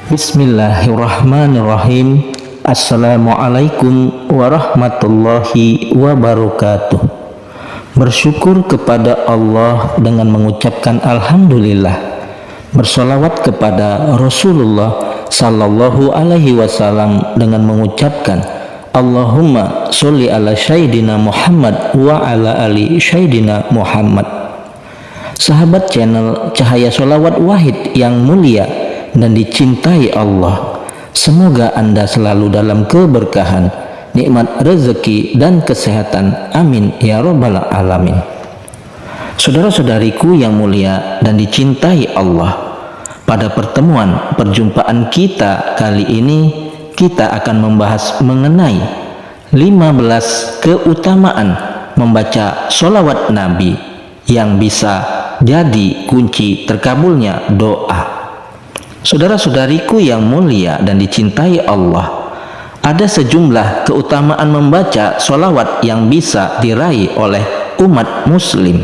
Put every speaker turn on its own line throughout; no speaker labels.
Bismillahirrahmanirrahim. Assalamualaikum warahmatullahi wabarakatuh. Bersyukur kepada Allah dengan mengucapkan Alhamdulillah. Bersolawat kepada Rasulullah Sallallahu Alaihi Wasallam dengan mengucapkan Allahumma sholli ala Sayyidina Muhammad wa ala ali Sayyidina Muhammad. Sahabat channel Cahaya Sholawat Wahid yang mulia dan dicintai Allah, semoga Anda selalu dalam keberkahan, nikmat rezeki dan kesehatan. Amin ya rabbal alamin. Saudara-saudariku yang mulia dan dicintai Allah, pada perjumpaan kita kali ini kita akan membahas mengenai 15 keutamaan membaca sholawat Nabi yang bisa jadi kunci terkabulnya doa. Saudara-saudariku yang mulia dan dicintai Allah, ada sejumlah keutamaan membaca sholawat yang bisa diraih oleh umat muslim.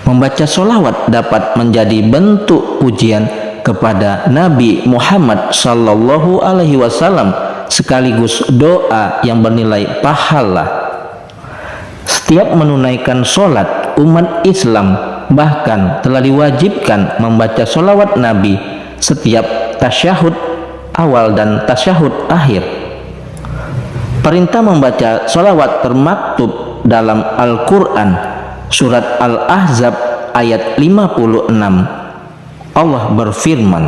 Membaca sholawat dapat menjadi bentuk pujian kepada Nabi Muhammad Sallallahu Alaihi Wasallam sekaligus doa yang bernilai pahala. Setiap menunaikan sholat, umat Islam bahkan telah diwajibkan membaca sholawat Nabi setiap tasyahud awal dan tasyahud akhir. Perintah membaca sholawat termaktub dalam Al-Quran surat Al-Ahzab ayat 56. Allah berfirman,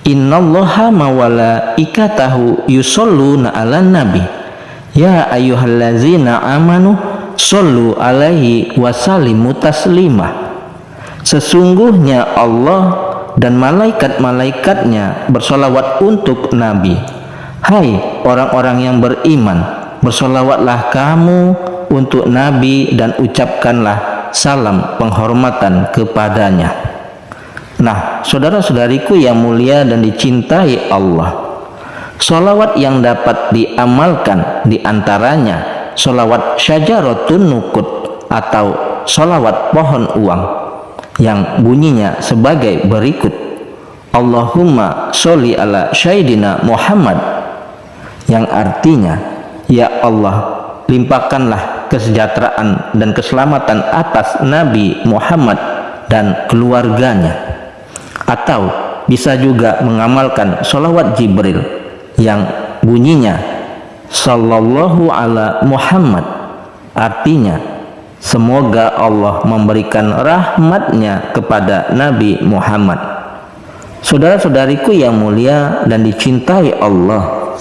Innallaha mawalaikatahu yusholluna ala nabi ya ayyuhallazina amanu shollu alaihi wasallimu taslima. Sesungguhnya Allah dan malaikat-malaikatnya bersolawat untuk Nabi. Hai orang-orang yang beriman, bersolawatlah kamu untuk Nabi dan ucapkanlah salam penghormatan kepadanya. Nah, saudara-saudariku yang mulia dan dicintai Allah, solawat yang dapat diamalkan diantaranya solawat syajaratun nukut atau solawat pohon uang yang bunyinya sebagai berikut. Allahumma sholli ala Sayyidina Muhammad, yang artinya, ya Allah, limpahkanlah kesejahteraan dan keselamatan atas Nabi Muhammad dan keluarganya. Atau bisa juga mengamalkan sholawat Jibril yang bunyinya Sallallahu ala Muhammad, artinya semoga Allah memberikan rahmatnya kepada Nabi Muhammad. Saudara-saudariku yang mulia dan dicintai Allah,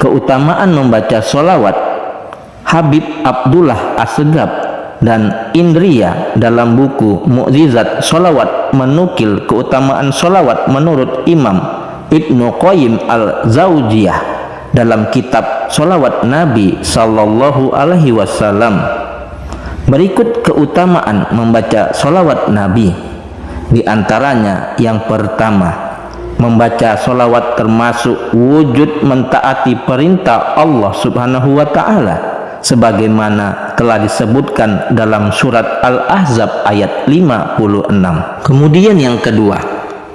keutamaan membaca sholawat Habib Abdullah Assegaf dan Indriya dalam buku Mukjizat Sholawat menukil keutamaan sholawat menurut Imam Ibnu Qayyim al-Zaujiyah dalam kitab Sholawat Nabi Sallallahu Alaihi Wasallam. Berikut keutamaan membaca sholawat Nabi. Di antaranya yang pertama, membaca sholawat termasuk wujud mentaati perintah Allah Subhanahu wa Ta'ala sebagaimana telah disebutkan dalam surat Al-Ahzab ayat 56. Kemudian yang kedua,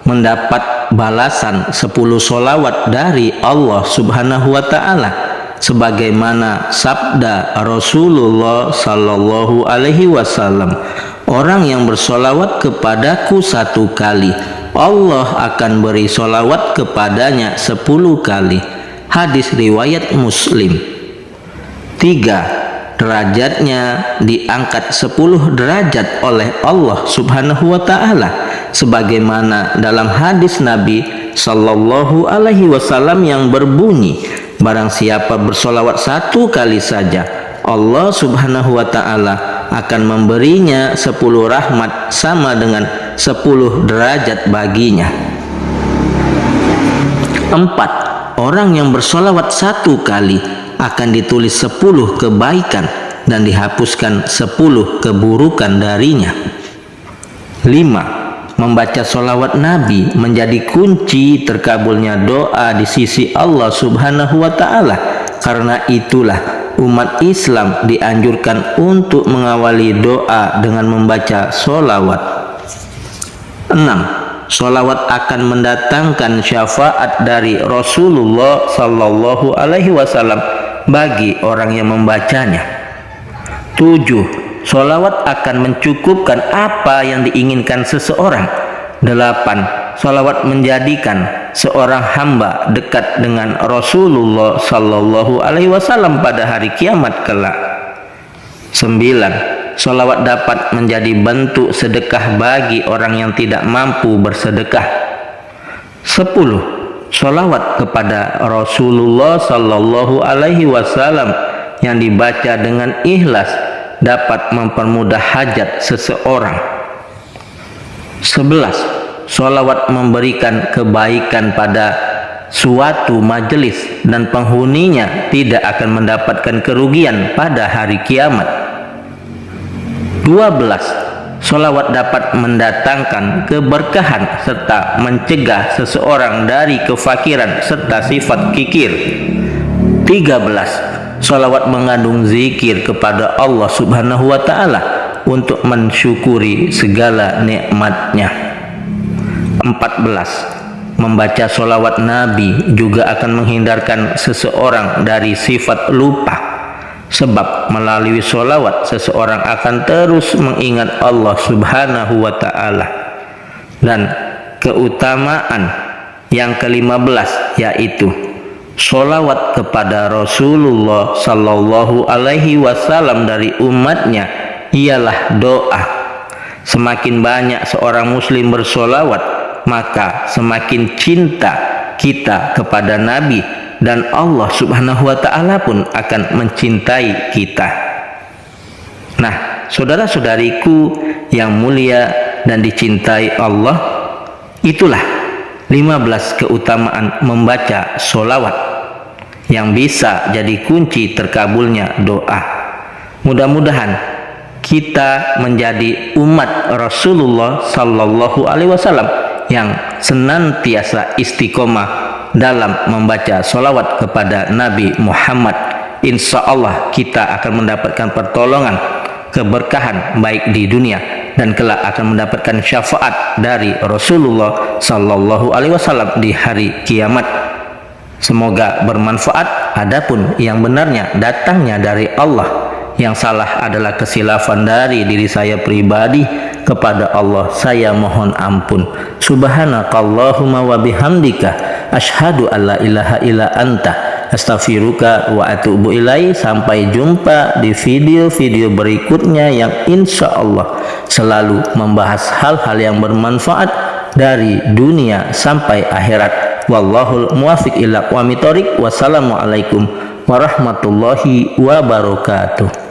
mendapat balasan 10 sholawat dari Allah Subhanahu wa Ta'ala sebagaimana sabda Rasulullah Sallallahu Alaihi Wasallam, orang yang bersolawat kepadaku 1 kali, Allah akan beri solawat kepadanya 10 kali. Hadis riwayat Muslim. 3. Derajatnya diangkat 10 derajat oleh Allah Subhanahu wa Ta'ala sebagaimana dalam hadis Nabi Sallallahu Alaihi Wasallam yang berbunyi, barang siapa bersolawat 1 kali saja, Allah Subhanahu wa Ta'ala akan memberinya 10 rahmat sama dengan 10 derajat baginya. 4. Orang yang bersolawat 1 kali akan ditulis 10 kebaikan dan dihapuskan 10 keburukan darinya. 5. Membaca sholawat Nabi menjadi kunci terkabulnya doa di sisi Allah Subhanahu wa Ta'ala. Karena itulah umat Islam dianjurkan untuk mengawali doa dengan membaca sholawat. 6. Sholawat akan mendatangkan syafaat dari Rasulullah Sallallahu Alaihi Wasallam bagi orang yang membacanya. 7. Sholawat akan mencukupkan apa yang diinginkan seseorang. 8. Sholawat menjadikan seorang hamba dekat dengan Rasulullah Sallallahu Alaihi Wasallam pada hari kiamat kelak. 9. Sholawat dapat menjadi bentuk sedekah bagi orang yang tidak mampu bersedekah. 10. Sholawat kepada Rasulullah Sallallahu Alaihi Wasallam yang dibaca dengan ikhlas dapat mempermudah hajat seseorang. 11. Sholawat memberikan kebaikan pada suatu majelis dan penghuninya tidak akan mendapatkan kerugian pada hari kiamat. 12. Sholawat dapat mendatangkan keberkahan serta mencegah seseorang dari kefakiran serta sifat kikir. 13. Sholawat mengandung zikir kepada Allah Subhanahu wa Ta'ala untuk mensyukuri segala nikmatnya. 14. Membaca sholawat Nabi juga akan menghindarkan seseorang dari sifat lupa. Sebab melalui sholawat seseorang akan terus mengingat Allah Subhanahu wa Ta'ala. Dan keutamaan yang ke-15 yaitu sholawat kepada Rasulullah Sallallahu Alaihi Wasallam dari umatnya ialah doa. Semakin banyak seorang muslim bersholawat, maka semakin cinta kita kepada Nabi, dan Allah Subhanahu wa Ta'ala pun akan mencintai kita. Nah, saudara-saudariku yang mulia dan dicintai Allah, itulah 15 keutamaan membaca sholawat yang bisa jadi kunci terkabulnya doa. Mudah-mudahan kita menjadi umat Rasulullah Sallallahu Alaihi Wasallam yang senantiasa istiqomah dalam membaca sholawat kepada Nabi Muhammad. Insya Allah kita akan mendapatkan pertolongan, keberkahan baik di dunia dan kelak akan mendapatkan syafaat dari Rasulullah Sallallahu Alaihi Wasallam di hari kiamat. Semoga bermanfaat. Adapun yang benarnya datangnya dari Allah, yang salah adalah kesilafan dari diri saya pribadi. Kepada Allah saya mohon ampun. Subhanakallahumma wa bihamdika asyhadu an la ilaha illa anta astaghfiruka wa atubu ilaihi. Sampai jumpa di video-video berikutnya yang insya Allah selalu membahas hal-hal yang bermanfaat dari dunia sampai akhirat. Wallahul muwaffiq ila aqwamit thoriq. Wassalamualaikum warahmatullahi wabarakatuh.